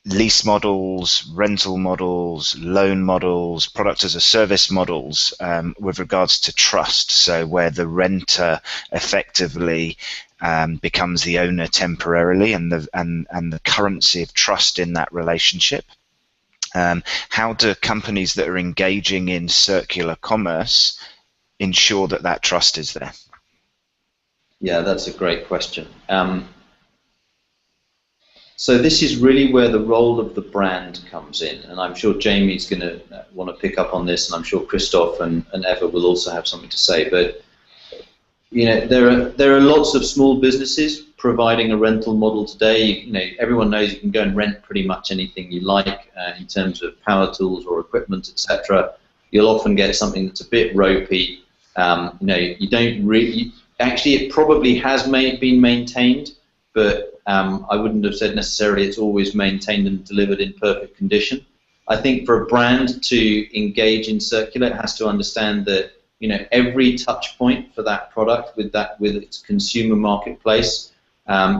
lease models, rental models, loan models, product as a service models, with regards to trust. So where the renter effectively becomes the owner temporarily, and the currency of trust in that relationship. How do companies that are engaging in circular commerce ensure that that trust is there? Yeah, that's a great question. So this is really where the role of the brand comes in, and I'm sure Jamie's going to want to pick up on this, and I'm sure Christoph and Eva will also have something to say. But you know, there are lots of small businesses providing a rental model today. You know, everyone knows you can go and rent pretty much anything you like in terms of power tools or equipment, etc. You'll often get something that's a bit ropey. You know, you don't really. Actually, it probably has been maintained, but I wouldn't have said necessarily it's always maintained and delivered in perfect condition. I think for a brand to engage in circular, it has to understand that, you know, every touch point for that product with its consumer marketplace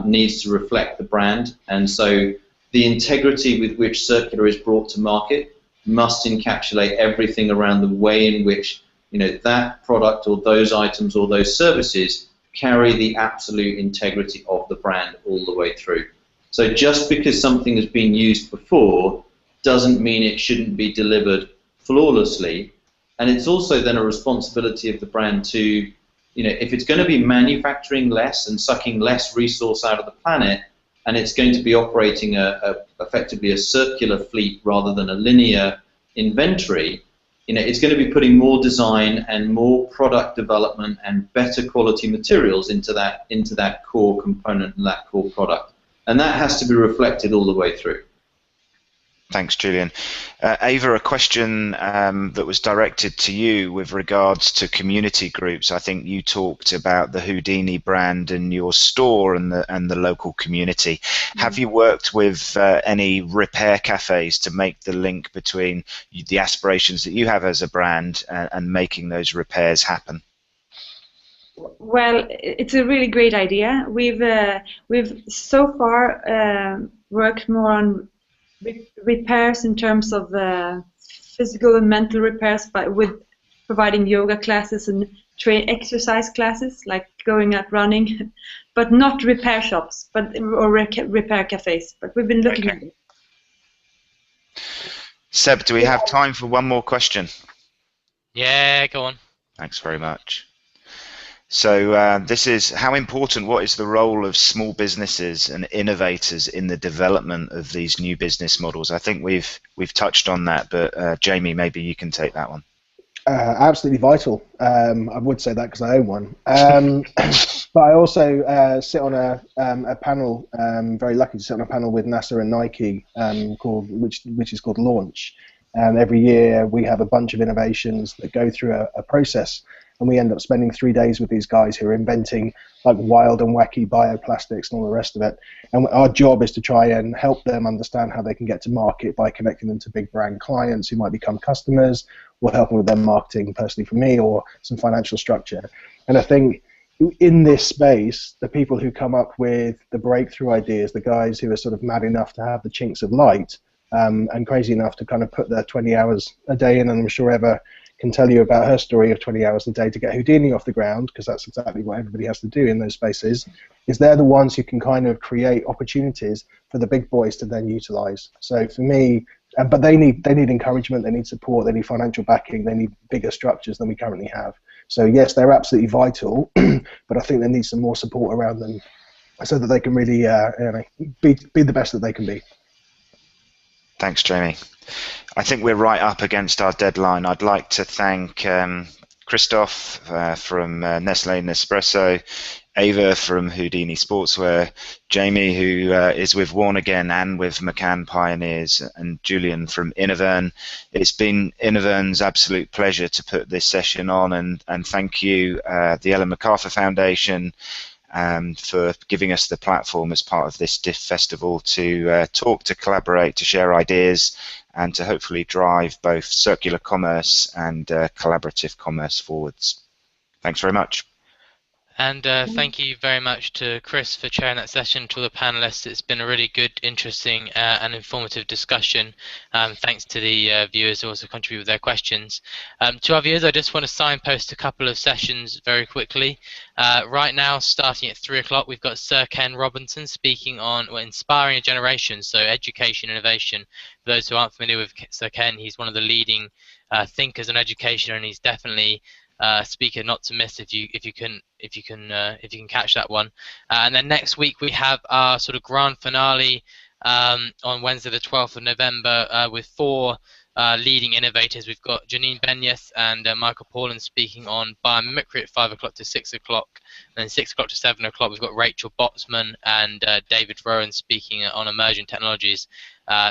needs to reflect the brand, and so the integrity with which circular is brought to market must encapsulate everything around the way in which, you know, that product or those items or those services carry the absolute integrity of the brand all the way through. So just because something has been used before doesn't mean it shouldn't be delivered flawlessly. And it's also then a responsibility of the brand to, you know, if it's going to be manufacturing less and sucking less resource out of the planet, and it's going to be operating effectively a circular fleet rather than a linear inventory, you know, it's going to be putting more design and more product development and better quality materials into that core component and that core product, and that has to be reflected all the way through. Thanks, Julian. Eva, a question that was directed to you with regards to community groups. I think you talked about the Houdini brand in your store and the local community. Mm-hmm. Have you worked with any repair cafes to make the link between the aspirations that you have as a brand and making those repairs happen? Well, it's a really great idea. We've so far worked more on repairs in terms of physical and mental repairs, but with providing yoga classes and exercise classes, like going out running, but not repair shops, or repair cafes. But we've been looking at it. Seb, do we have time for one more question? Yeah, go on. Thanks very much. So this is how important, what is the role of small businesses and innovators in the development of these new business models? I think we've touched on that, but Jamie, maybe you can take that one. Absolutely vital. I would say that because I own one. But I also sit on a panel, very lucky to sit on a panel with NASA and Nike, which is called Launch. And every year we have a bunch of innovations that go through a process, and we end up spending 3 days with these guys who are inventing like wild and wacky bioplastics and all the rest of it. And our job is to try and help them understand how they can get to market by connecting them to big brand clients who might become customers, or helping with their marketing personally for me, or some financial structure. And I think in this space, the people who come up with the breakthrough ideas, the guys who are sort of mad enough to have the chinks of light, and crazy enough to kind of put their 20 hours a day in, and I'm sure Eva can tell you about her story of 20 hours a day to get Houdini off the ground, because that's exactly what everybody has to do in those spaces, is they're the ones who can kind of create opportunities for the big boys to then utilize. So for me, but they need encouragement, they need support, they need financial backing, they need bigger structures than we currently have. So yes, they're absolutely vital, but I think they need some more support around them so that they can really be the best that they can be. Thanks, Jamie. I think we're right up against our deadline. I'd like to thank Christoph from Nestlé Nespresso, Eva from Houdini Sportswear, Jamie, who is with Warn Again and with McCann Pioneers, and Julian from Innovern. It's been Innovern's absolute pleasure to put this session on, and thank you, the Ellen MacArthur Foundation, for giving us the platform as part of this DIF festival to talk, to collaborate, to share ideas, and to hopefully drive both circular commerce and collaborative commerce forwards. Thanks very much. And thank you very much to Chris for chairing that session, to all the panelists. It's been a really good, interesting and informative discussion. Thanks to the viewers who also contributed with their questions. To our viewers, I just want to signpost a couple of sessions very quickly. Right now, starting at 3 o'clock, we've got Sir Ken Robinson speaking on Inspiring a Generation, so education innovation. For those who aren't familiar with Sir Ken, he's one of the leading thinkers on education, and he's definitely speaker not to miss if you can catch that one. And then next week we have our sort of grand finale on Wednesday the 12th of November with 4 leading innovators. We've got Janine Benyas and Michael Paulin speaking on biomimicry at 5 o'clock to 6 o'clock. And then 6 o'clock to 7 o'clock we've got Rachel Botsman and David Rowan speaking on emerging technologies.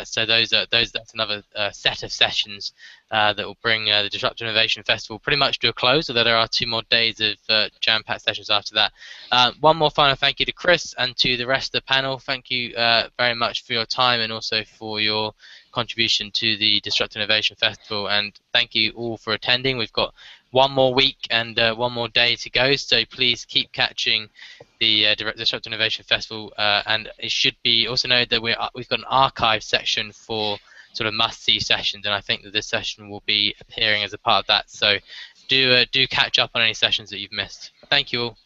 So that's another set of sessions that will bring the Disruptive Innovation Festival pretty much to a close, although there are 2 more days of jam-packed sessions after that. One more final thank you to Chris and to the rest of the panel. Thank you very much for your time and also for your contribution to the Disruptive Innovation Festival, and thank you all for attending. We've got 1 more week and 1 more day to go, so please keep catching the Disruptive Innovation Festival, and it should be also noted that we've got an archive section for sort of must-see sessions, and I think that this session will be appearing as a part of that, so do catch up on any sessions that you've missed. Thank you all.